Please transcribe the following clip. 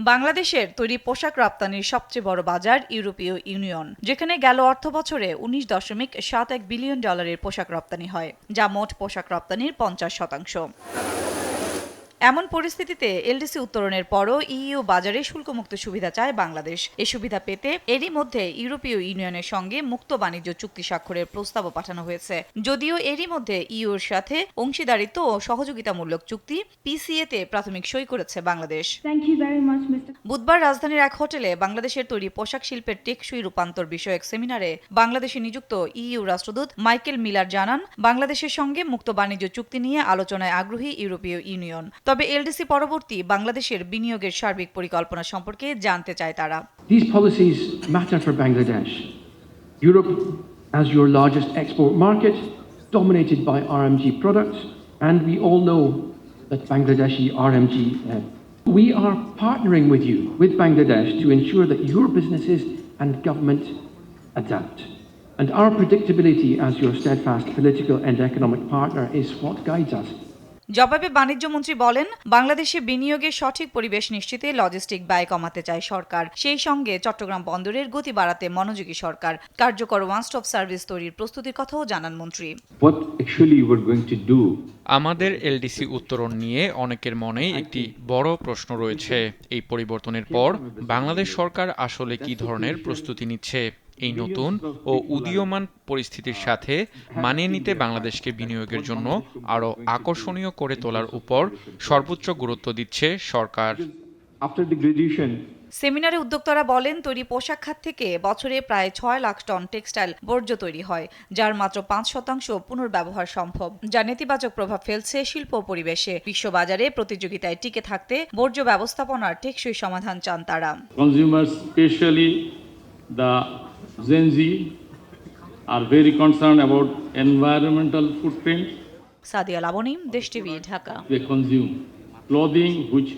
বাংলাদেশের তৈরি পোশাক রপ্তানির সবচেয়ে বড় বাজার ইউরোপীয় ইউনিয়ন, যেখানে গেল অর্থবছরে $19.71 বিলিয়ন পোশাক রপ্তানি হয়, যা মোট পোশাক রপ্তানির 50%। এমন পরিস্থিতিতে এলডিসি উত্তরণের পরও ইইউ বাজারে শুল্কমুক্ত সুবিধা চায় বাংলাদেশ। এই সুবিধা পেতে এরই মধ্যে ইউরোপীয় ইউনিয়নের সঙ্গে মুক্ত বাণিজ্য চুক্তি স্বাক্ষরের প্রস্তাবও পাঠানো হয়েছে। যদিও এরই মধ্যে ইইউর সাথে অংশীদারিত্ব ও সহযোগিতামূলক চুক্তি পিসিএতে প্রাথমিক সই করেছে বাংলাদেশ। বুধবার রাজধানীর এক হোটেলে বাংলাদেশের তৈরি পোশাক শিল্পের টেকসই রূপান্তর বিষয়ক সেমিনারে বাংলাদেশে নিযুক্ত ইইউ রাষ্ট্রদূত মাইকেল মিলার জানান, বাংলাদেশের সঙ্গে মুক্ত বাণিজ্য চুক্তি নিয়ে আলোচনায় আগ্রহী ইউরোপীয় ইউনিয়ন। তবে এলডিসি পরবর্তী বাংলাদেশের বিনিয়োগের সার্বিক পরিকল্পনা সম্পর্কে জানতে চায় তারা। These policies matter for Bangladesh. Europe, as your largest export market, dominated by RMG products, and we all know that Bangladeshi RMG. We are partnering with you, with Bangladesh, to ensure that your businesses and government adapt. And our predictability as your steadfast political and economic partner is what guides us. জবাবে বাণিজ্যমন্ত্রী বলেন, বাংলাদেশে বিনিয়োগের সঠিক পরিবেশ নিশ্চিতে logistic ব্যয় কমাতে চায় সরকার। সেই সঙ্গে চট্টগ্রাম বন্দরের গতি বাড়াতে মনোযোগী সরকার। কার্যকর ওয়ান স্টপ সার্ভিস তৈরির প্রস্তুতির কথাও জানান মন্ত্রী। আমাদের এলডিসি উত্তরণ নিয়ে অনেকের মনেই একটি বড় প্রশ্ন রয়েছে। এই পরিবর্তনের পর বাংলাদেশ সরকার আসলে কি ধরনের প্রস্তুতি নিচ্ছে? এই নতুন ও উদীয়মান পরিস্থিতির সাথে মানিয়ে নিতে বাংলাদেশকে বিনিয়োগের জন্য আরও আকর্ষণীয় করে তোলার উপর সর্বোচ্চ গুরুত্ব দিচ্ছে সরকার। সেমিনারে উদ্যোক্তারা বলেন, তৈরি পোশাক খাত থেকে বছরে প্রায় 6 লাখ টন টেক্সটাইল বর্জ্য তৈরি হয়, যার মাত্র 5% পুনর্ব্যবহার সম্ভব, যা নেতিবাচক প্রভাব ফেলছে শিল্প পরিবেশে। বিশ্ববাজারে প্রতিযোগিতায় টিকে থাকতে বর্জ্য ব্যবস্থাপনার টেকসই সমাধান চান তারা। Consumers, especially the Gen Z, are very concerned about environmental footprint. Sadia Laboni, দেশ TV, Dhaka. They consume clothing which